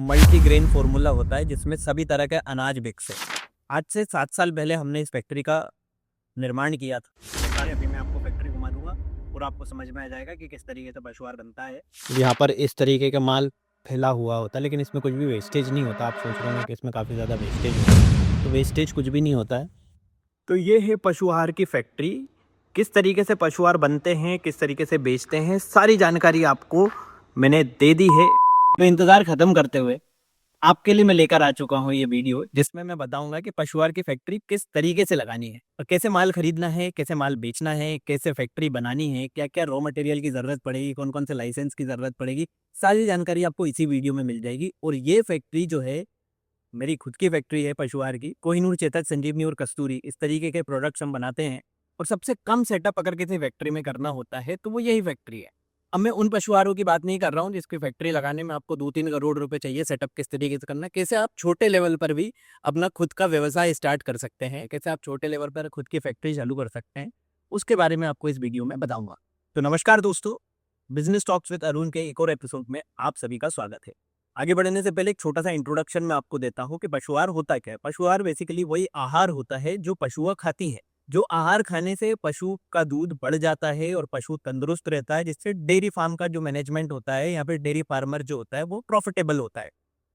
Multigrain formula होता है जिसमें सभी तरह के अनाज मिक्स है। आज से 7 साल पहले हमने इस फैक्ट्री का निर्माण किया था। अभी मैं आपको फैक्ट्री घुमा दूंगा और आपको समझ में आ जाएगा कि किस तरीके से पशुआहार बनता है। यहाँ पर इस तरीके का माल फैला हुआ होता है, लेकिन इसमें कुछ भी वेस्टेज नहीं होता। आप सोच रहे होंगे कि इसमें काफ़ी ज़्यादा वेस्टेज होता है, तो वेस्टेज कुछ भी नहीं होता है। तो ये है पशुआहार की फैक्ट्री। किस तरीके से पशुआहार बनते हैं, किस तरीके से बेचते हैं, सारी जानकारी आपको मैंने दे दी है। तो इंतज़ार ख़त्म करते हुए आपके लिए मैं लेकर आ चुका हूँ ये वीडियो, जिसमें मैं बताऊंगा कि पशुआहार की फैक्ट्री किस तरीके से लगानी है और कैसे माल खरीदना है, कैसे माल बेचना है, कैसे फैक्ट्री बनानी है, क्या क्या रॉ मटेरियल की ज़रूरत पड़ेगी, कौन कौन से लाइसेंस की ज़रूरत पड़ेगी। सारी जानकारी आपको इसी वीडियो में मिल जाएगी। और ये फैक्ट्री जो है मेरी खुद की फैक्ट्री है पशुआहार की। कोहिनूर, चेतक, संजीवनी और कस्तूरी, इस तरीके के प्रोडक्ट्स हम बनाते हैं। और सबसे कम सेटअप अगर किसी फैक्ट्री में करना होता है तो वो यही फैक्ट्री है। अब मैं उन पशुआहारों की बात नहीं कर रहा हूँ जिसकी फैक्ट्री लगाने में आपको 2-3 करोड़ रुपए चाहिए। सेटअप किस तरीके से करना है, कैसे आप छोटे लेवल पर भी अपना खुद का व्यवसाय स्टार्ट कर सकते हैं, कैसे आप छोटे लेवल पर खुद की फैक्ट्री चालू कर सकते हैं, उसके बारे में आपको इस वीडियो में बताऊंगा। तो नमस्कार दोस्तों, बिजनेस टॉक्स विद अरुण के एक और एपिसोड में आप सभी का स्वागत है। आगे बढ़ने से पहले एक छोटा सा इंट्रोडक्शन मैं आपको देता हूँ कि पशुआहार होता क्या है। पशुआहार बेसिकली वही आहार होता है जो पशुआ खाती है। जो आहार खाने से पशु का दूध बढ़ जाता है और पशु तंदुरुस्त रहता है, जिससे डेयरी फार्म का जो मैनेजमेंट होता है, यहाँ पे डेयरी फार्मर जो होता है वो प्रॉफिटेबल होता है।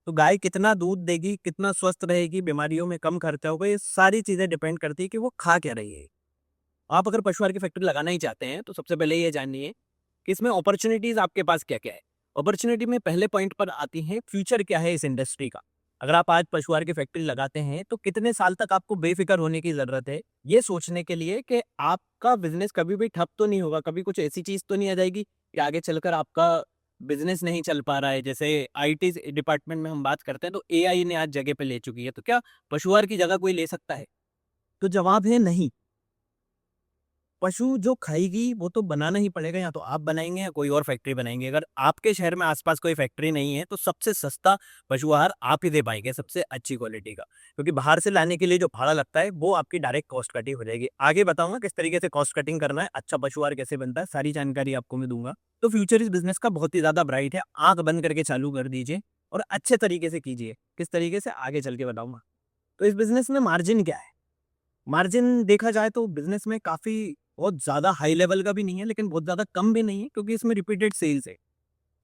तो गाय कितना दूध देगी, कितना स्वस्थ रहेगी, बीमारियों में कम खर्चा होगा, ये सारी चीजें डिपेंड करती है कि वो खा क्या रही है। आप अगर पशुआहार की फैक्ट्री लगाना ही चाहते हैं तो सबसे पहले ये जानिए कि इसमें अपॉर्चुनिटीज आपके पास क्या क्या है। अपॉर्चुनिटी में पहले पॉइंट पर आती है फ्यूचर क्या है इस इंडस्ट्री का। अगर आप आज पशुआहार की फैक्ट्री लगाते हैं तो कितने साल तक आपको बेफिक्र होने की जरूरत है, ये सोचने के लिए कि आपका बिजनेस कभी भी ठप तो नहीं होगा, कभी कुछ ऐसी चीज तो नहीं आ जाएगी कि आगे चलकर आपका बिजनेस नहीं चल पा रहा है। जैसे आईटी डिपार्टमेंट में हम बात करते हैं तो एआई ने आज जगह पे ले चुकी है, तो क्या पशुआहार की जगह कोई ले सकता है? तो जवाब है नहीं। पशु जो खाएगी वो तो बनाना ही पड़ेगा, या तो आप बनाएंगे या कोई और फैक्ट्री बनाएंगे। अगर आपके शहर में आसपास कोई फैक्ट्री नहीं है तो सबसे सस्ता पशु आहार आप ही दे पाएंगे, सबसे अच्छी क्वालिटी का। क्योंकि बाहर से लाने के लिए जो भाड़ा लगता है वो आपकी डायरेक्ट कॉस्ट कटिंग हो जाएगी। आगे बताऊंगा किस तरीके से कॉस्ट कटिंग करना है, अच्छा पशु आहार कैसे बनता है, सारी जानकारी आपको मैं दूंगा। तो फ्यूचर इस बिजनेस का बहुत ही ज्यादा ब्राइट है। आंख बंद करके चालू कर दीजिए और अच्छे तरीके से कीजिए। किस तरीके से आगे चल के बताऊंगा। तो इस बिजनेस में मार्जिन क्या है? मार्जिन देखा जाए तो बिजनेस में काफ़ी बहुत ज़्यादा हाई लेवल का भी नहीं है, लेकिन बहुत ज़्यादा कम भी नहीं है, क्योंकि इसमें रिपीटेड सेल्स है।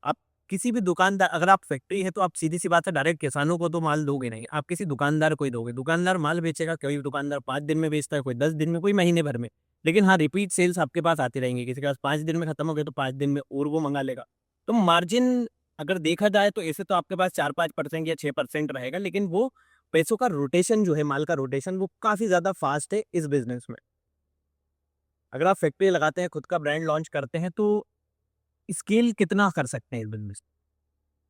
आप किसी भी दुकानदार, अगर आप फैक्ट्री है तो आप सीधी सी बात है डायरेक्ट किसानों को तो माल दोगे नहीं, आप किसी दुकानदार को ही दोगे। दुकानदार माल बेचेगा, कोई दुकानदार 5 दिन में बेचता है, कोई 10 दिन में, कोई महीने भर में। लेकिन हाँ, रिपीट सेल्स आपके पास आती रहेंगी। किसी के पास 5 दिन में खत्म हो गए तो 5 दिन में और वो मंगा लेगा। तो मार्जिन अगर देखा जाए तो ऐसे तो आपके पास 4-5% या 6% रहेगा, लेकिन वो पैसों का रोटेशन जो है, माल का रोटेशन, वो काफ़ी ज़्यादा फास्ट है इस बिज़नेस में। अगर आप फैक्ट्री लगाते हैं, खुद का ब्रांड लॉन्च करते हैं, तो स्केल कितना कर सकते हैं इस बिज़नेस।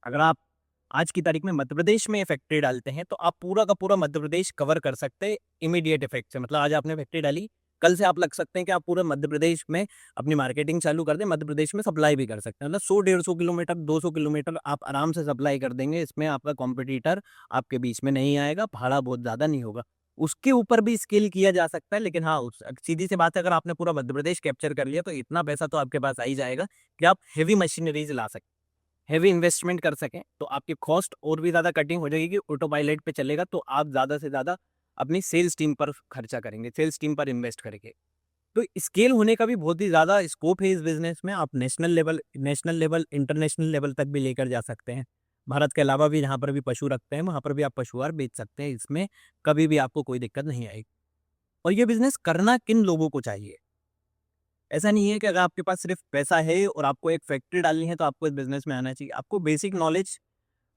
अगर आप आज की तारीख में मध्य प्रदेश में फैक्ट्री डालते हैं, तो आप पूरा का पूरा मध्य प्रदेश कवर कर सकते हैं इमीडिएट इफेक्ट से। मतलब आज आपने फैक्ट्री डाली, कल से आप लग सकते हैं कि आप पूरे मध्य प्रदेश में अपनी मार्केटिंग चालू कर दें, मध्य प्रदेश में सप्लाई भी कर सकते हैं। मतलब 100-150 किलोमीटर, 200 किलोमीटर आप आराम से सप्लाई कर देंगे। इसमें आपका कॉम्पिटिटर आपके बीच में नहीं आएगा, भाड़ा बहुत ज़्यादा नहीं होगा। उसके ऊपर भी स्केल किया जा सकता है, लेकिन हाँ, सीधी सी बात है, अगर आपने पूरा मध्य प्रदेश कैप्चर कर लिया तो इतना पैसा तो आपके पास आ ही जाएगा कि आप हेवी मशीनरीज ला सकते हैं, हेवी इन्वेस्टमेंट कर सकें। तो आपकी कॉस्ट और भी ज़्यादा कटिंग हो जाएगी कि ऑटो पायलट पे चलेगा, तो आप ज़्यादा से ज़्यादा अपनी सेल्स टीम पर खर्चा करेंगे, सेल्स टीम पर इन्वेस्ट करेंगे। तो स्केल होने का भी बहुत ही ज़्यादा स्कोप है इस बिज़नेस में। आप नेशनल लेवल, इंटरनेशनल लेवल तक भी लेकर जा सकते हैं। भारत के अलावा भी जहाँ पर भी पशु रखते हैं, वहाँ पर भी आप पशुआहार बेच सकते हैं। इसमें कभी भी आपको कोई दिक्कत नहीं आएगी। और ये बिज़नेस करना किन लोगों को चाहिए? ऐसा नहीं है कि अगर आपके पास सिर्फ पैसा है और आपको एक फैक्ट्री डालनी है तो आपको इस बिज़नेस में आना चाहिए। आपको बेसिक नॉलेज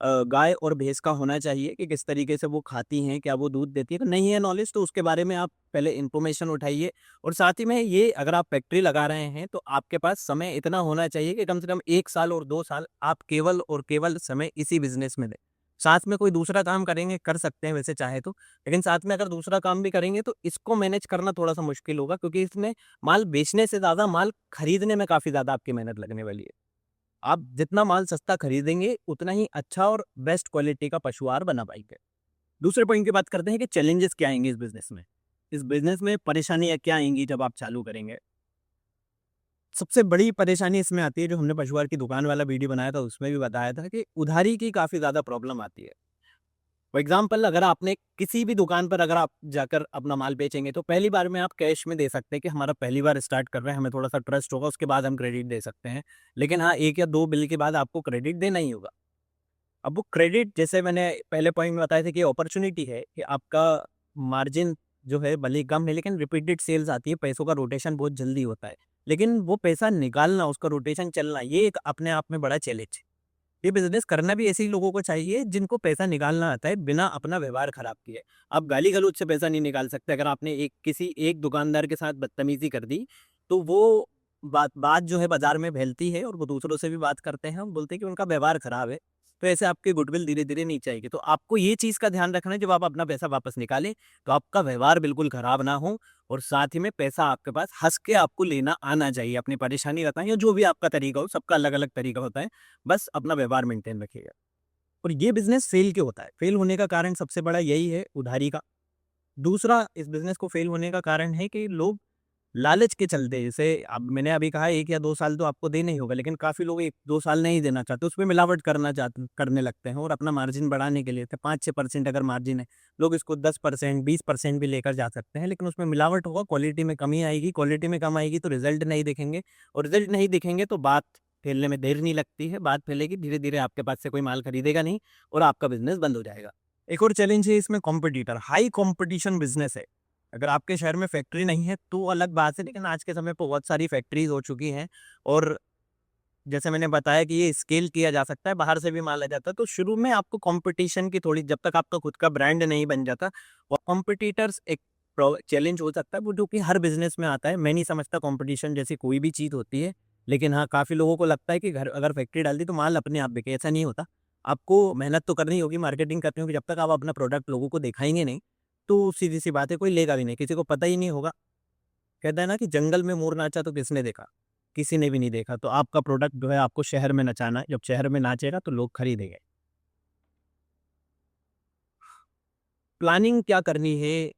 गाय और भैंस का होना चाहिए कि किस तरीके से वो खाती हैं, क्या वो दूध देती है। तो नहीं है नॉलेज तो उसके बारे में आप पहले इन्फॉर्मेशन उठाइए। और साथ ही में ये, अगर आप फैक्ट्री लगा रहे हैं तो आपके पास समय इतना होना चाहिए कि कम से कम 1 साल और 2 साल आप केवल और केवल समय इसी बिज़नेस में दें। साथ में कोई दूसरा काम करेंगे, कर सकते हैं वैसे चाहे तो, लेकिन साथ में अगर दूसरा काम भी करेंगे तो इसको मैनेज करना थोड़ा-सा मुश्किल होगा, क्योंकि इसमें माल बेचने से ज़्यादा माल खरीदने में काफ़ी ज़्यादा आपकी मेहनत लगने वाली है। आप जितना माल सस्ता खरीदेंगे, उतना ही अच्छा और बेस्ट क्वालिटी का पशु आहार बना पाएँगे। दूसरे पॉइंट की बात करते हैं कि चैलेंजेस क्या आएँगे इस बिज़नेस में। इस बिज़नेस में परेशानियाँ क्या आएँगी जब आप चालू करेंगे? सबसे बड़ी परेशानी इसमें आती है, जो हमने पशुआहार की दुकान वाला वीडियो बनाया था उसमें भी बताया था कि उधारी की काफ़ी ज़्यादा प्रॉब्लम आती है। फॉर एग्ज़ाम्पल, अगर आपने किसी भी दुकान पर अगर आप जाकर अपना माल बेचेंगे तो पहली बार में आप कैश में दे सकते हैं कि हमारा पहली बार स्टार्ट कर रहे हैं, हमें थोड़ा-सा ट्रस्ट होगा, उसके बाद हम क्रेडिट दे सकते हैं। लेकिन हाँ, 1 या 2 बिल के बाद आपको क्रेडिट देना ही होगा। अब वो क्रेडिट, जैसे मैंने पहले पॉइंट में बताया था कि अपॉर्च्युनिटी है कि आपका मार्जिन जो है भले ही कम है, लेकिन रिपीटेड सेल्स आती है, पैसों का रोटेशन बहुत जल्दी होता है। लेकिन वो पैसा निकालना, उसका रोटेशन चलना, ये एक अपने आप में बड़ा चैलेंज है। ये बिज़नेस करना भी ऐसे ही लोगों को चाहिए जिनको पैसा निकालना आता है बिना अपना व्यवहार खराब किए। आप गाली-गलौच से पैसा नहीं निकाल सकते। अगर आपने किसी एक दुकानदार के साथ बदतमीज़ी कर दी, तो वो बात बात जो है बाज़ार में फैलती है और वो दूसरों से भी बात करते हैं और बोलते हैं कि उनका व्यवहार खराब है। तो ऐसे आपकी गुडविल धीरे-धीरे नीचे आएगी। तो आपको ये चीज़ का ध्यान रखना है, जब आप अपना पैसा वापस निकालें, तो आपका व्यवहार बिल्कुल खराब ना हो और साथ ही में पैसा आपके पास हँस के आपको लेना आना चाहिए। अपनी परेशानी बताएँ या जो भी आपका तरीका हो, सबका अलग-अलग तरीका होता है। बस अपना व्यवहार मेंटेन रखिएगा। और ये बिज़नेस फ़ेल क्यों होता है? फ़ेल होने का कारण सबसे बड़ा यही है, उधारी का। दूसरा, इस बिज़नेस को फ़ेल होने का कारण है कि लोग लालच के चलते, जैसे अब मैंने अभी कहा 1 या 2 साल तो आपको देना ही होगा, लेकिन काफ़ी लोग 1-2 साल नहीं देना चाहते, उसमें मिलावट करने लगते हैं और अपना मार्जिन बढ़ाने के लिए 5-6% अगर मार्जिन है, लोग इसको 10%, 20% भी लेकर जा सकते हैं, लेकिन उसमें मिलावट होगा, क्वालिटी में कमी आएगी, क्वालिटी में कम आएगी तो रिज़ल्ट नहीं दिखेंगे और रिज़ल्ट नहीं दिखेंगे तो बात फैलने में देर नहीं लगती है, बात फैलेगी, धीरे-धीरे आपके पास से कोई माल खरीदेगा नहीं और आपका बिज़नेस बंद हो जाएगा। एक और चैलेंज है इसमें, कॉम्पिटिटर, हाई कॉम्पिटिशन बिज़नेस है। अगर आपके शहर में फैक्ट्री नहीं है तो अलग बात है, लेकिन आज के समय पे बहुत सारी फैक्ट्रीज़ हो चुकी हैं और जैसे मैंने बताया कि ये स्केल किया जा सकता है, बाहर से भी माल आ जाता है। तो शुरू में आपको कॉम्पिटिशन की थोड़ी, जब तक आपका खुद का ब्रांड नहीं बन जाता, और कॉम्पिटिटर्स एक चैलेंज हो सकता है, वो जो कि हर बिज़नेस में आता है। मैं नहीं समझता कॉम्पिटिशन जैसी कोई भी चीज़ होती है, लेकिन हाँ, काफ़ी लोगों को लगता है कि घर अगर फैक्ट्री डाल दी तो माल अपने आप बिके, ऐसा नहीं होता। आपको मेहनत तो करनी होगी, मार्केटिंग करनी होगी, जब तक आप अपना प्रोडक्ट लोगों को दिखाएँगे नहीं, तो सीधी-सी बात है, कोई लेगा भी नहीं, किसी को पता ही नहीं होगा। कहते हैं ना कि जंगल में मोर नाचा तो किसने देखा? किसी ने भी नहीं देखा। तो आपका प्रोडक्ट जो है आपको शहर में नचाना है, जब शहर में नाचेगा तो लोग खरीदेंगे। प्लानिंग क्या करनी है?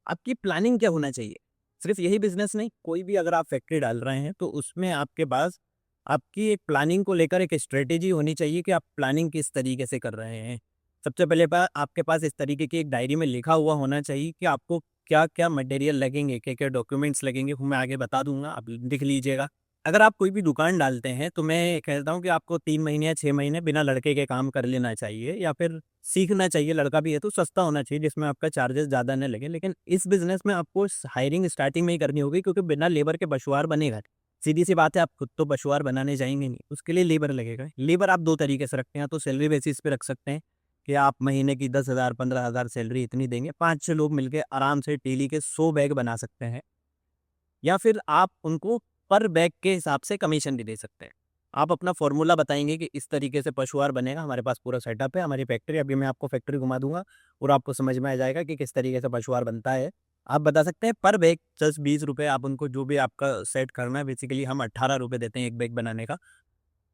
आपकी प्लानिंग क्या होना चाहिए? सिर्फ़ यही बिज़नेस नहीं, कोई भी अगर आप फैक्ट्री डाल रहे हैं तो उसमें आपके पास आपकी एक प्लानिंग को लेकर एक स्ट्रैटेजी होनी चाहिए कि आप प्लानिंग किस तरीके से कर रहे हैं। सबसे पहले आपके पास इस तरीके की एक डायरी में लिखा हुआ होना चाहिए कि आपको क्या-क्या मटेरियल लगेंगे, क्या-क्या डॉक्यूमेंट्स लगेंगे, वो मैं आगे बता दूँगा, आप लिख लीजिएगा। अगर आप कोई भी दुकान डालते हैं, तो मैं कहता हूँ कि आपको 3 महीने या 6 महीने बिना लड़के के काम कर लेना चाहिए या फिर सीखना चाहिए। लड़का भी है तो सस्ता होना चाहिए, जिसमें आपका चार्जेस ज़्यादा ना लगे। लेकिन इस बिज़नेस में आपको हायरिंग स्टार्टिंग में ही करनी होगी, क्योंकि बिना लेबर के मशुआर बनेगा नहीं। सीधी-सी बात है, आप खुद तो मशुआर बनाने जाएँगे नहीं, उसके लिए लेबर लगेगा। लेबर आप 2 तरीके से रखते हैं, या तो सैलरी बेसिस पे रख सकते हैं कि आप महीने की 10,000 15,000 सैलरी इतनी देंगे, 5-6 लोग मिलके आराम से डेली के 100 बैग बना सकते हैं। या फिर आप उनको पर बैग के हिसाब से कमीशन भी दे सकते हैं। आप अपना फ़ॉर्मूला बताएँगे कि इस तरीके से पशुआहार बनेगा, हमारे पास पूरा सेटअप है, हमारी फैक्ट्री, अभी मैं आपको फैक्ट्री घुमा दूँगा और आपको समझ में आ जाएगा कि किस तरीके से पशुआहार बनता है। आप बता सकते हैं पर बैग 10-20 रुपए, आप उनको जो भी आपका सेट करना है, बेसिकली हम ₹18 देते हैं 1 बैग बनाने का।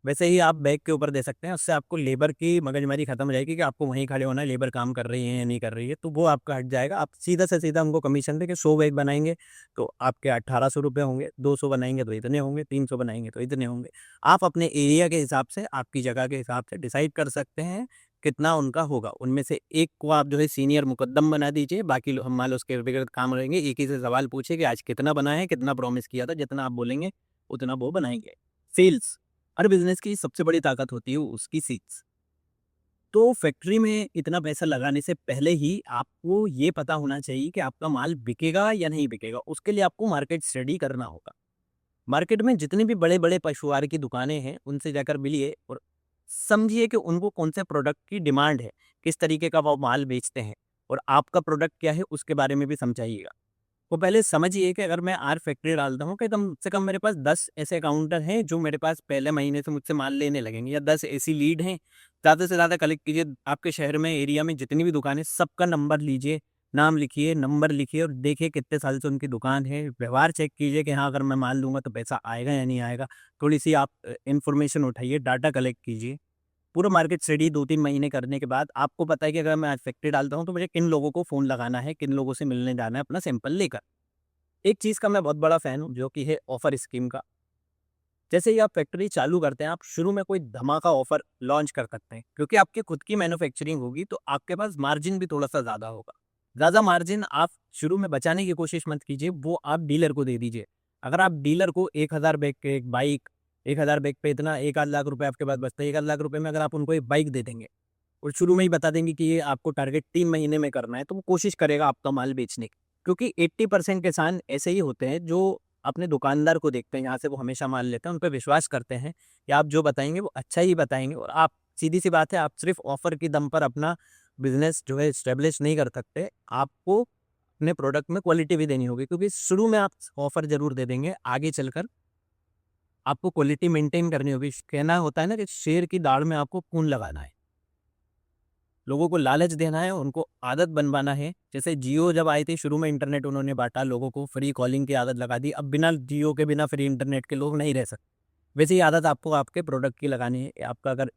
वैसे ही आप बैग के ऊपर दे सकते हैं, उससे आपको लेबर की मगजमारी खत्म हो जाएगी कि आपको वहीं खड़े होना है, लेबर काम कर रही है या नहीं कर रही है, तो वो आपका हट जाएगा। आप सीधा से सीधा उनको कमीशन देके 100 बैग बनाएँगे, तो आपके ₹1800 होंगे, 200 बनाएँगे तो इतने होंगे, 300 बनाएँगे तो इतने होंगे। आप अपने एरिया के हिसाब से, आपकी जगह के हिसाब से डिसाइड कर सकते हैं, कितना उनका होगा। उनमें से एक को आप जो है सीनियर मुकद्दम बना दीजिए, बाकी लो हमारे उसके व्यक्तिगत काम रहेंगे, एक ही से सवाल पूछिए कि आज कितना बनाया है, कितना प्रॉमिस किया था, जितना आप बोलेंगे, उतना वो बनाएँगे। सेल्स हर बिज़नेस की सबसे बड़ी ताकत होती है उसकी सेल्स। तो फैक्ट्री में इतना पैसा लगाने से पहले ही आपको ये पता होना चाहिए कि आपका माल बिकेगा या नहीं बिकेगा। उसके लिए आपको मार्केट स्टडी करना होगा। मार्केट में जितने भी बड़े-बड़े पशुआहार की दुकानें हैं, उनसे जाकर मिलिए और समझिए कि उनको कौन से प्रोडक्ट की डिमांड है, किस तरीके का वो माल बेचते हैं और आपका प्रोडक्ट क्या है, उसके बारे में भी समझाइएगा। तो पहले समझिए कि अगर मैं आज फैक्ट्री डालता हूँ कि कम से कम मेरे पास 10 ऐसे काउंटर हैं जो मेरे पास पहले महीने से मुझसे माल लेने लगेंगे, या 10 ऐसी लीड हैं। ज़्यादा से ज़्यादा कलेक्ट कीजिए, आपके शहर में, एरिया में जितनी भी दुकानें, सबका नंबर लीजिए, नाम लिखिए, नंबर लिखिए और देखिए कितने साल से उनकी दुकान है। व्यवहार चेक कीजिए कि हाँ, अगर मैं माल लूँगा तो पैसा आएगा या नहीं आएगा। थोड़ी-सी आप इन्फॉर्मेशन उठाइए, डाटा कलेक्ट कीजिए। पूरा मार्केट स्टडी 2-3 महीने करने के बाद आपको पता है कि अगर मैं आज फैक्ट्री डालता हूँ तो मुझे किन लोगों को फ़ोन लगाना है, किन लोगों से मिलने जाना है अपना सैंपल लेकर। एक चीज़ का मैं बहुत बड़ा फ़ैन हूँ, जो कि है ऑफ़र स्कीम का। जैसे ही आप फैक्ट्री चालू करते हैं, आप शुरू में कोई धमाका ऑफर लॉन्च कर सकते हैं, क्योंकि आपकी खुद की मैन्युफैक्चरिंग होगी तो आपके पास मार्जिन भी थोड़ा-सा ज़्यादा होगा। ज़्यादा मार्जिन आप शुरू में बचाने की कोशिश मत कीजिए, वो आप डीलर को दे दीजिए। अगर आप डीलर को 1000 बैग के एक बाइक, 1000 बैग पे इतना 1 आध लाख रुपए आपके पास बचता है, 1 आध लाख रुपए में अगर आप उनको एक बाइक दे देंगे और शुरू में ही बता देंगे कि ये आपको टारगेट 3 महीने में करना है, तो वो कोशिश करेगा आपका माल बेचने की। क्योंकि 80% किसान ऐसे ही होते हैं जो अपने दुकानदार को देखते हैं, यहाँ से वो हमेशा माल लेते हैं, उन पे विश्वास करते हैं कि आप जो बताएँगे वो अच्छा ही बताएँगे और आप सीधी-सी बात है, आप सिर्फ़ ऑफ़र के दम पर अपना बिज़नेस जो है एस्टेब्लिश नहीं कर सकते। आपको अपने प्रोडक्ट में क्वालिटी भी देनी होगी, क्योंकि शुरू में आप ऑफ़र ज़रूर दे देंगे, आगे चलकर आपको क्वालिटी मेंटेन करनी होगी। कहना होता है ना कि शेर की दाढ़ में आपको खून लगाना है। लोगों को लालच देना है, उनको आदत बनवाना है। जैसे जियो जब आई थी, शुरू में इंटरनेट उन्होंने बाँटा, लोगों को फ्री कॉलिंग की आदत लगा दी। अब बिना जियो के, बिना फ्री इंटरनेट के लोग नहीं रह सकते। वैसे ही आदत आपको आपके प्रोडक्ट की लगानी है। आपका अगर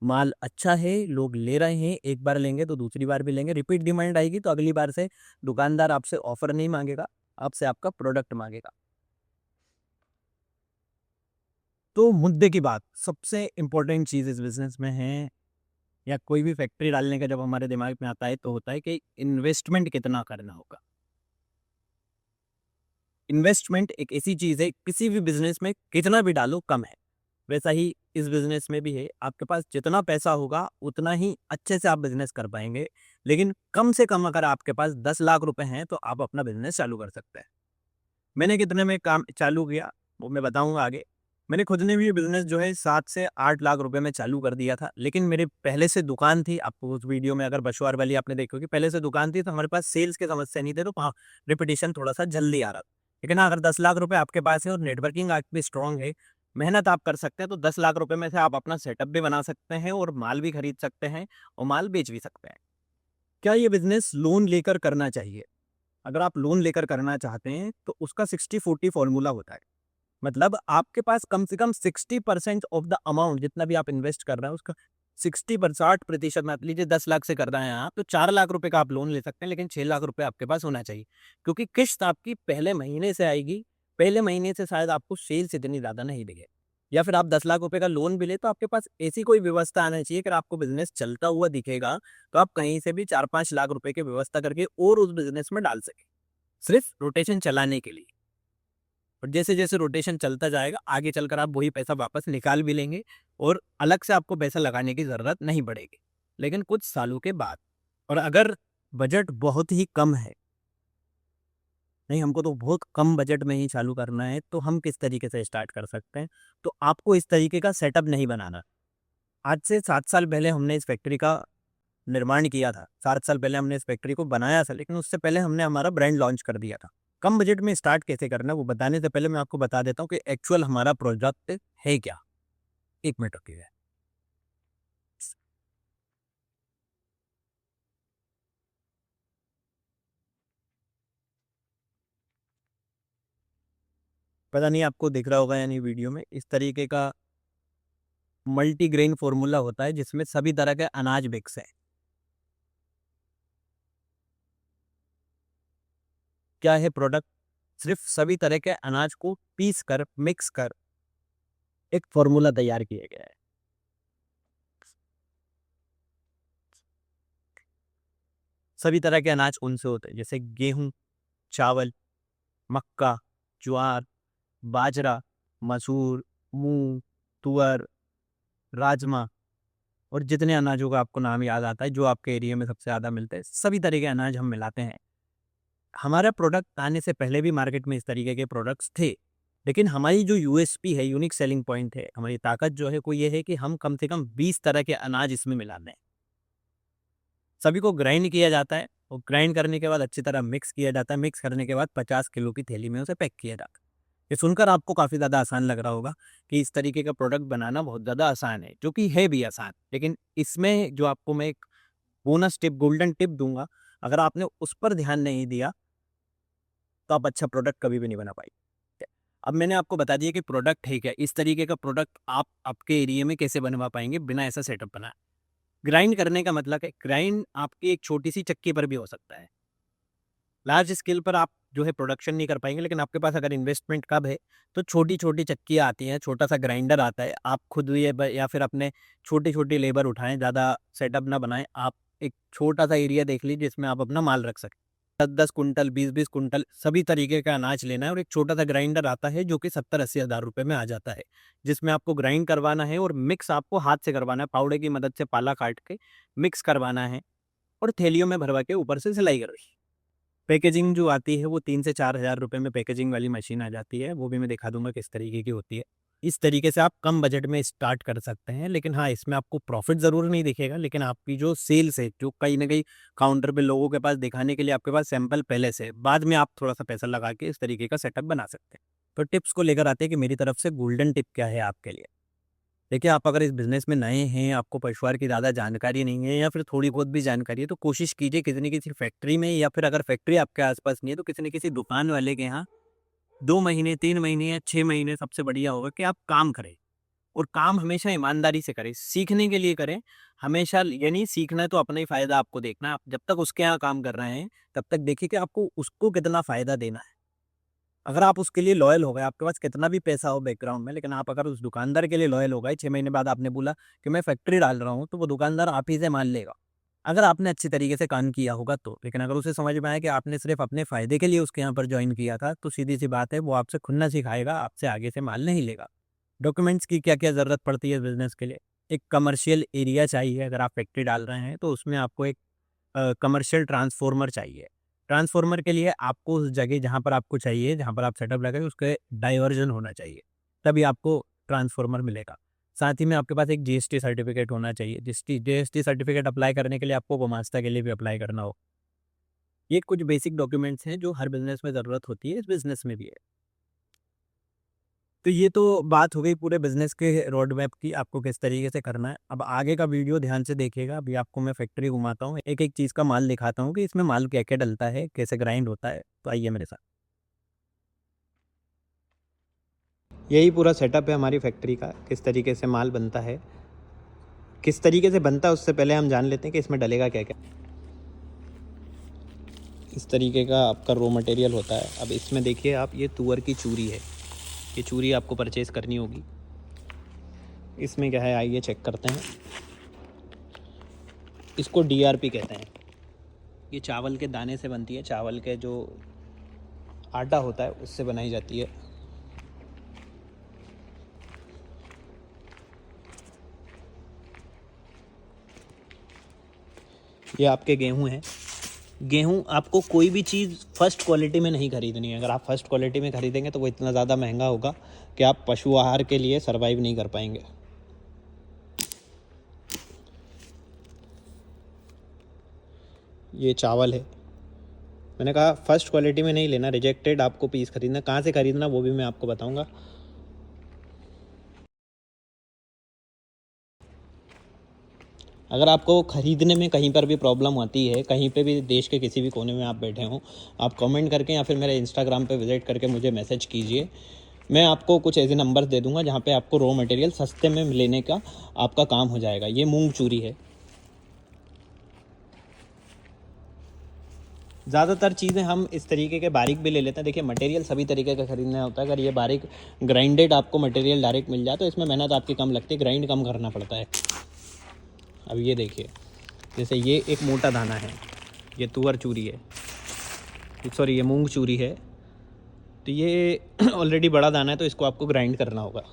माल अच्छा है, लोग ले रहे हैं, एक बार लेंगे तो दूसरी बार भी लेंगे, रिपीट डिमांड आएगी तो अगली बार से दुकानदार आपसे ऑफ़र नहीं माँगेगा, आपसे आपका प्रोडक्ट माँगेगा। तो मुद्दे की बात, सबसे इम्पोर्टेंट चीज़ इस बिज़नेस में है या कोई भी फैक्ट्री डालने का जब हमारे दिमाग में आता है तो होता है कि इन्वेस्टमेंट कितना करना होगा। इन्वेस्टमेंट एक ऐसी चीज़ है, किसी भी बिज़नेस में कितना भी डालो कम है। वैसा ही इस बिज़नेस में भी है, आपके पास जितना पैसा होगा उतना ही अच्छे से आप बिज़नेस कर पाएँगे। लेकिन कम से कम अगर आपके पास 10 लाख रुपए हैं तो आप अपना बिज़नेस चालू कर सकते हैं। मैंने कितने में काम चालू किया, वो मैं बताऊँगा आगे। मैंने खुद ने भी बिज़नेस जो है 7 से 8 लाख रुपए में चालू कर दिया था। लेकिन मेरे पहले से दुकान थी, आपको उस वीडियो में अगर बशवार वाली आपने देखी होगी, पहले से दुकान थी तो हमारे पास सेल्स की समस्या नहीं थी, तो हाँ, रिपिटिशन थोड़ा-सा जल्दी आ रहा था। लेकिन हाँ, अगर 10 लाख रुपए आपके पास है और नेटवर्किंग आपकी स्ट्रॉन्ग है, मेहनत आप कर सकते हैं, तो 10 लाख रुपए में से आप अपना सेटअप भी बना सकते हैं और माल भी खरीद सकते हैं और माल बेच भी सकते हैं। क्या ये बिज़नेस लोन लेकर करना चाहिए? अगर आप लोन लेकर करना चाहते हैं, तो उसका 60-40 फ़ॉर्मूला होता है। मतलब आपके पास कम से कम 60% ऑफ द अमाउंट जितना भी आप इन्वेस्ट कर रहे हैं, उसका 60% मान लीजिए 10 लाख से कर रहे हैं आप, तो 4 लाख रुपए का आप लोन ले सकते हैं, लेकिन 6 लाख रुपए आपके पास होना चाहिए। क्योंकि किश्त आपकी पहले महीने से आएगी, पहले महीने से शायद आपको सेल्स इतनी ज़्यादा नहीं दिखे। या फिर आप 10 लाख रुपए का लोन भी लें, तो आपके पास ऐसी कोई व्यवस्था आना चाहिए कि आपको बिज़नेस चलता हुआ दिखेगा, तो आप कहीं से भी 4-5 लाख रुपए की व्यवस्था करके और उस बिज़नेस में डाल सकें, सिर्फ़ रोटेशन चलाने के लिए। और जैसे-जैसे रोटेशन चलता जाएगा, आगे चलकर आप वही पैसा वापस निकाल भी लेंगे और अलग से आपको पैसा लगाने की ज़रूरत नहीं पड़ेगी। लेकिन कुछ सालों के बाद, और अगर बजट बहुत ही कम है, नहीं हमको तो बहुत कम बजट में ही चालू करना है, तो हम किस तरीके से स्टार्ट कर सकते हैं? तो आपको इस तरीके का सेटअप नहीं बनाना। आज से 7 साल पहले हमने इस फैक्ट्री का निर्माण किया था। 7 साल पहले हमने इस फैक्ट्री को बनाया था, लेकिन उससे पहले हमने हमारा ब्रांड लॉन्च कर दिया था। कम बजट में स्टार्ट कैसे करना है, वो बताने से पहले मैं आपको बता देता हूँ कि एक्चुअल हमारा प्रोडक्ट है क्या? 1 मिनट रुकिए। पता नहीं आपको दिख रहा होगा या नहीं वीडियो में, इस तरीके का मल्टीग्रेन फ़ॉर्मूला होता है जिसमें सभी तरह के अनाज मिक्स हैं। क्या है प्रोडक्ट? सिर्फ़ सभी तरह के अनाज को पीस कर, मिक्स कर एक फ़ॉर्मूला तैयार किया गया है। सभी तरह के अनाज उनसे होते हैं, जैसे गेहूँ, चावल, मक्का, ज्वार, बाजरा, मसूर, मूँग, तुअर, राजमा और जितने अनाजों का आपको नाम याद आता है, जो आपके एरिया में सबसे ज़्यादा मिलते हैं, सभी तरह के अनाज हम मिलाते हैं। हमारा प्रोडक्ट आने से पहले भी मार्केट में इस तरीके के प्रोडक्ट्स थे, लेकिन हमारी जो यूएसपी है, यूनिक सेलिंग पॉइंट है, हमारी ताकत जो है वो ये है कि हम कम से कम 20 तरह के अनाज इसमें मिलाते हैं। सभी को ग्राइंड किया जाता है और ग्राइंड करने के बाद अच्छी तरह मिक्स किया जाता है। मिक्स करने के बाद 50 किलो की थैली में उसे पैक किया जाता है। ये सुनकर आपको काफ़ी ज़्यादा आसान लग रहा होगा कि इस तरीके का प्रोडक्ट बनाना बहुत ज़्यादा आसान है, जो कि है भी आसान। लेकिन इसमें जो आपको मैं एक बोनस टिप, गोल्डन टिप दूँगा, अगर आपने उस पर ध्यान नहीं दिया, तो आप अच्छा प्रोडक्ट कभी भी नहीं बना पाएँगे। अब मैंने आपको बता दिया कि प्रोडक्ट है क्या, इस तरीके का प्रोडक्ट आप आपके एरिया में कैसे बनवा पाएँगे बिना ऐसा सेटअप बनाए। ग्राइंड करने का मतलब है, ग्राइंड आपकी एक छोटी-सी चक्की पर भी हो सकता है। लार्ज स्केल पर आप जो है प्रोडक्शन नहीं कर पाएंगे। लेकिन आपके पास अगर इन्वेस्टमेंट कब है, तो छोटी-छोटी चक्कियाँ आती हैं, छोटा-सा ग्राइंडर आता है, आप खुद ये ब या फिर अपने छोटी-छोटी लेबर उठाएँ, ज़्यादा सेटअप ना बनाएँ। आप एक छोटा-सा एरिया देख लीजिए जिसमें आप अपना माल रख सकें। 10-10 कुंटल, 20-20 कुंटल सभी तरीके का अनाज लेना है, और एक छोटा-सा ग्राइंडर आता है जो कि 70-80 हज़ार रुपए में आ जाता है, जिसमें आपको ग्राइंड करवाना है और मिक्स आपको हाथ से करवाना है, पावड़े की मदद से पाला काट के मिक्स करवाना है और थैलियों में भरवा के ऊपर से सिलाई करनी है। पैकेजिंग जो आती है वो 3 से 4 हज़ार रुपए में पैकेजिंग वाली मशीन आ जाती है, वो भी मैं दिखा दूँगा किस तरीके की होती है। इस तरीके से आप कम बजट में स्टार्ट कर सकते हैं, लेकिन हाँ, इसमें आपको प्रॉफ़िट ज़रूर नहीं दिखेगा, लेकिन आपकी जो सेल्स है, जो कहीं न कहीं काउंटर पे लोगों के पास दिखाने के लिए आपके पास सैंपल पहले से है, बाद में आप थोड़ा-सा पैसा लगा के इस तरीके का सेटअप बना सकते हैं। तो टिप्स को लेकर आते हैं कि मेरी तरफ से गोल्डन टिप क्या है आपके लिए। देखिए, आप अगर इस बिज़नेस में नए हैं, आपको पशुआहार की ज़्यादा जानकारी नहीं है या फिर थोड़ी बहुत भी जानकारी है, तो कोशिश कीजिए किसी न किसी फैक्ट्री में, या फिर अगर फैक्ट्री आपके आस-पास नहीं है, तो किसी न किसी दुकान वाले के यहाँ 2 महीने, 3 महीने या 6 महीने सबसे बढ़िया होगा कि आप काम करें, और काम हमेशा ईमानदारी से करें, सीखने के लिए करें। हमेशा ये नहीं सीखना है तो अपना ही फ़ायदा आपको देखना है। आप जब तक उसके यहाँ काम कर रहे हैं, तब तक देखिए कि आपको उसको कितना फ़ायदा देना है। अगर आप उसके लिए लॉयल हो गए, आपके पास कितना भी पैसा हो बैकग्राउंड में, लेकिन आप अगर उस दुकानदार के लिए लॉयल हो गए, 6 महीने बाद आपने बोला कि मैं फैक्ट्री डाल रहा हूँ, तो वो दुकानदार आप ही से मान लेगा। अगर आपने अच्छी तरीके से काम किया होगा तो। लेकिन अगर उसे समझ में आया कि आपने सिर्फ़ अपने फ़ायदे के लिए उसके यहाँ पर जॉइन किया था, तो सीधी-सी बात है, वो आपसे खुद ना सिखाएगा, आपसे आगे से माल नहीं लेगा। डॉक्यूमेंट्स की क्या-क्या ज़रूरत पड़ती है बिज़नेस के लिए? एक कमर्शियल एरिया चाहिए, अगर आप फैक्ट्री डाल रहे हैं, तो उसमें आपको एक कमर्शियल ट्रांसफ़ॉर्मर चाहिए। ट्रांसफ़ॉर्मर के लिए आपको उस जगह जहाँ पर आपको चाहिए, जहाँ पर आप सेटअप लगाएँ, उसके डायवर्जन होना चाहिए, तभी आपको ट्रांसफ़ॉर्मर मिलेगा। साथ ही में आपके पास एक जीएसटी सर्टिफ़िकेट होना चाहिए। जीएसटी सर्टिफ़िकेट अप्लाई करने के लिए आपको गुमास्ता के लिए भी अप्लाई करना होगा। ये कुछ बेसिक डॉक्यूमेंट्स हैं जो हर बिज़नेस में ज़रूरत होती है, इस बिज़नेस में भी है। तो ये तो बात हो गई पूरे बिज़नेस के रोड मैप की, आपको किस तरीके से करना है। अब आगे का वीडियो ध्यान से देखिएगा, अभी आपको मैं फैक्ट्री घुमाता हूँ, एक-एक चीज़ का माल दिखाता हूँ कि इसमें माल क्या-क्या डलता है, कैसे ग्राइंड होता है। तो आइए मेरे साथ। यही पूरा सेटअप है हमारी फैक्ट्री का, किस तरीके से माल बनता है। किस तरीके से बनता है उससे पहले हम जान लेते हैं कि इसमें डलेगा क्या-क्या। इस तरीके का आपका रॉ मटेरियल होता है। अब इसमें देखिए आप, ये तुअर की चूरी है, ये चूरी आपको परचेज़ करनी होगी। इसमें क्या है आइए चेक करते हैं। इसको डीआरपी कहते हैं। ये चावल के दाने से बनती है, चावल के जो आटा होता है उससे बनाई जाती है। ये आपके गेहूँ हैं। गेहूँ आपको कोई भी चीज़ फर्स्ट क्वालिटी में नहीं खरीदनी है। अगर आप फर्स्ट क्वालिटी में खरीदेंगे तो वो इतना ज़्यादा महंगा होगा कि आप पशु आहार के लिए सर्वाइव नहीं कर पाएंगे। ये चावल है, मैंने कहा फर्स्ट क्वालिटी में नहीं लेना, रिजेक्टेड आपको पीस खरीदना। कहाँ से खरीदना वो भी मैं आपको बताऊंगा। अगर आपको ख़रीदने में कहीं पर भी प्रॉब्लम आती है, कहीं पे भी देश के किसी भी कोने में आप बैठे हों, आप कमेंट करके या फिर मेरे इंस्टाग्राम पे विज़िट करके मुझे मैसेज कीजिए। मैं आपको कुछ ऐसे नंबर्स दे दूंगा जहाँ पे आपको रॉ मटेरियल सस्ते में लेने का आपका काम हो जाएगा। ये मूंग चूरी है। ज़्यादातर चीज़ें हम इस तरीके के बारीक भी ले लेते हैं। देखिए मटेरियल सभी तरीके का ख़रीदना होता है। अगर ये बारीक ग्राइंडेड आपको मटेरियल डायरेक्ट मिल जाए तो इसमें मेहनत आपकी कम लगती है, ग्राइंड कम करना पड़ता है। अब ये देखिए, जैसे ये एक मोटा दाना है, ये तुअर चूरी है, सॉरी ये मूंग चूरी है। तो ये ऑलरेडी बड़ा दाना है, तो इसको आपको ग्राइंड करना होगा।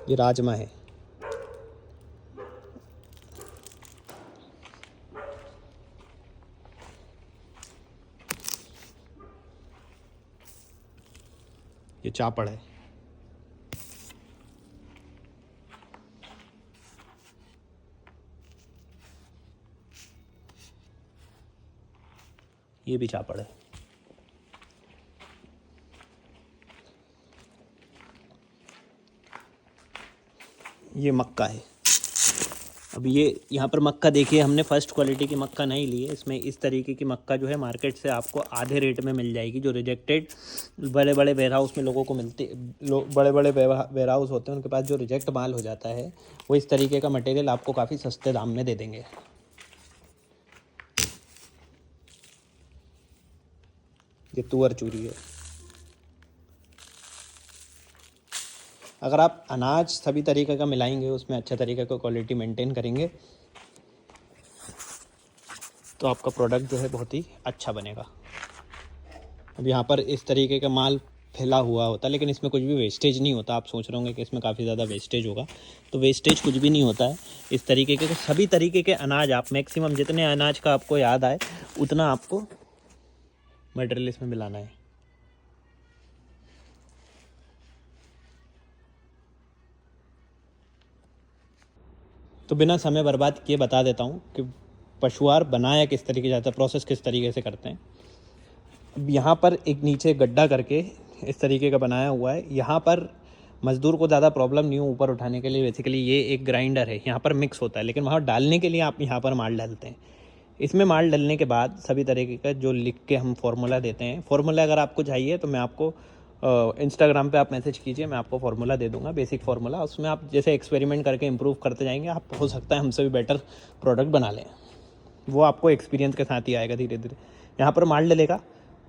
ये राजमा है। ये चापड़ है। ये भी चापड़ है। ये मक्का है। अब ये यहाँ पर मक्का देखिए, हमने फर्स्ट क्वालिटी की मक्का नहीं ली है। इसमें इस तरीके की मक्का जो है मार्केट से आपको आधे रेट में मिल जाएगी, जो रिजेक्टेड बड़े बड़े वेयर हाउस में लोगों को मिलती, बड़े बड़े वेयर हाउस होते हैं उनके पास जो रिजेक्ट माल हो जाता है, वो इस तरीके का मटेरियल आपको काफ़ी सस्ते दाम में दे देंगे। ये तुअर चूरी है। अगर आप अनाज सभी तरीके का मिलाएंगे, उसमें अच्छा तरीके का क्वालिटी मेंटेन करेंगे, तो आपका प्रोडक्ट जो है बहुत ही अच्छा बनेगा। अब यहाँ पर इस तरीके का माल फैला हुआ होता है, लेकिन इसमें कुछ भी वेस्टेज नहीं होता। आप सोच रहे होंगे कि इसमें काफ़ी ज़्यादा वेस्टेज होगा, तो वेस्टेज कुछ भी नहीं होता है। इस तरीके के सभी तरीके के अनाज, आप मैक्सिमम जितने अनाज का आपको याद आए उतना आपको मटेरियल इसमें मिलाना है। तो बिना समय बर्बाद किए बता देता हूँ कि पशुआहार बनाया किस तरीके से जाता है, प्रोसेस किस तरीके से करते हैं। अब यहाँ पर एक नीचे गड्ढा करके इस तरीके का बनाया हुआ है। यहाँ पर मज़दूर को ज़्यादा प्रॉब्लम नहीं हो ऊपर उठाने के लिए। बेसिकली ये एक ग्राइंडर है, यहाँ पर मिक्स होता है, लेकिन वहाँ डालने के लिए आप यहाँ पर माल डालते हैं। इसमें माल डालने के बाद सभी तरीके का जो लिख के हम फार्मूला देते हैं, फार्मूला अगर आपको चाहिए तो मैं आपको इंस्टाग्राम पे आप मैसेज कीजिए, मैं आपको फार्मूला दे दूंगा, बेसिक फार्मूला। उसमें आप जैसे एक्सपेरिमेंट करके इम्प्रूव करते जाएंगे, आप हो सकता है हमसे भी बेटर प्रोडक्ट बना लें। वो आपको एक्सपीरियंस के साथ ही आएगा धीरे धीरे। यहाँ पर माल डलेगा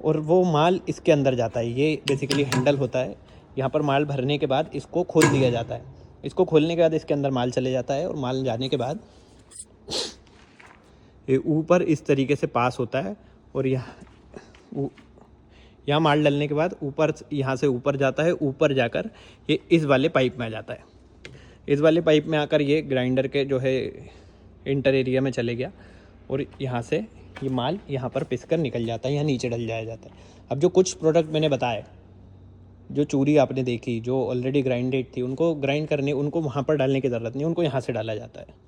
और वो माल इसके अंदर जाता है। ये बेसिकली हैंडल होता है। यहाँ पर माल भरने के बाद इसको खोल दिया जाता है। इसको खोलने के बाद इसके अंदर माल चले जाता है, और माल जाने के बाद ये ऊपर इस तरीके से पास होता है, और यहाँ माल डालने के बाद ऊपर, यहाँ से ऊपर जाता है। ऊपर जाकर ये इस वाले पाइप में आ जाता है। इस वाले पाइप में आकर ये ग्राइंडर के जो है इंटर एरिया में चले गया, और यहाँ से ये माल यहाँ पर पिसकर निकल जाता है, यहाँ नीचे डल जाया जाता है। अब जो कुछ प्रोडक्ट मैंने बताए, जो चूरी आपने देखी जो ऑलरेडी ग्राइंडेड थी, उनको ग्राइंड करने, उनको वहाँ पर डालने की ज़रूरत नहीं, उनको यहाँ से डाला जाता है।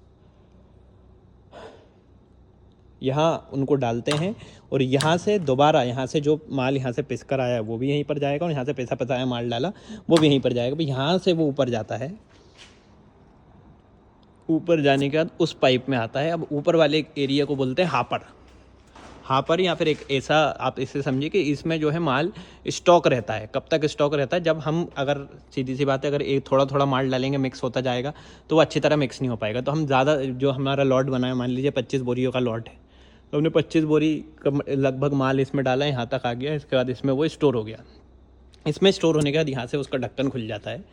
यहाँ उनको डालते हैं, और यहाँ से दोबारा, यहाँ से जो माल यहाँ से पिसकर आया है वो भी यहीं पर जाएगा, और यहाँ से पिसा पसाया माल डाला वो भी यहीं पर जाएगा। भाई यहाँ से वो ऊपर जाता है। ऊपर जाने के बाद उस पाइप में आता है। अब ऊपर वाले एरिया को बोलते हैं हापर, या फिर एक ऐसा आप इसे समझिए कि इसमें जो है माल स्टॉक रहता है। कब तक स्टॉक रहता है? जब हम, अगर सीधी सी बात है, अगर एक थोड़ा थोड़ा माल डालेंगे मिक्स होता जाएगा तो वो अच्छी तरह मिक्स नहीं हो पाएगा। तो हम ज़्यादा, जो हमारा लॉट बना है, मान लीजिए 25 बोरियों का लॉट है, तो हमने 25 बोरी का लगभग माल इसमें डाला, यहाँ तक आ गया। इसके बाद इसमें वो स्टोर हो गया। इसमें स्टोर होने के बाद यहाँ से उसका ढक्कन खुल जाता है।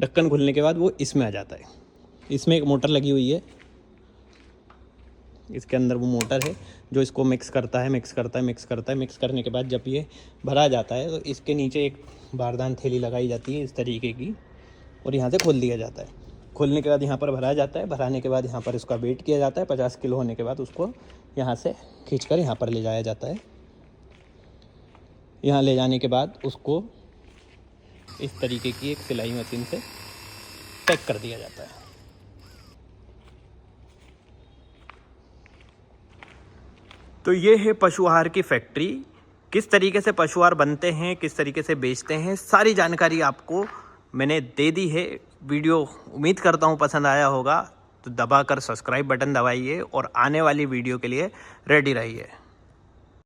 ढक्कन खुलने के बाद वो इसमें आ जाता है। इसमें एक मोटर लगी हुई है, इसके अंदर वो मोटर है जो इसको मिक्स करता है। मिक्स करने के बाद जब ये भरा जाता है तो इसके नीचे एक बारदान थैली लगाई जाती है इस तरीके की, और यहाँ से खोल दिया जाता है। खोलने के बाद यहाँ पर भरा जाता है। भराने के बाद यहाँ पर इसका वेट किया जाता है। 50 किलो होने के बाद उसको यहाँ से खींचकर यहाँ पर ले जाया जाता है। यहाँ ले जाने के बाद उसको इस तरीके की एक सिलाई मशीन से पैक कर दिया जाता है। तो ये है पशु आहार की फैक्ट्री। किस तरीके से पशु आहार बनते हैं, किस तरीके से बेचते हैं, सारी जानकारी आपको मैंने दे दी है। वीडियो उम्मीद करता हूँ पसंद आया होगा, तो दबाकर सब्सक्राइब बटन दबाइए और आने वाली वीडियो के लिए रेडी रहिए।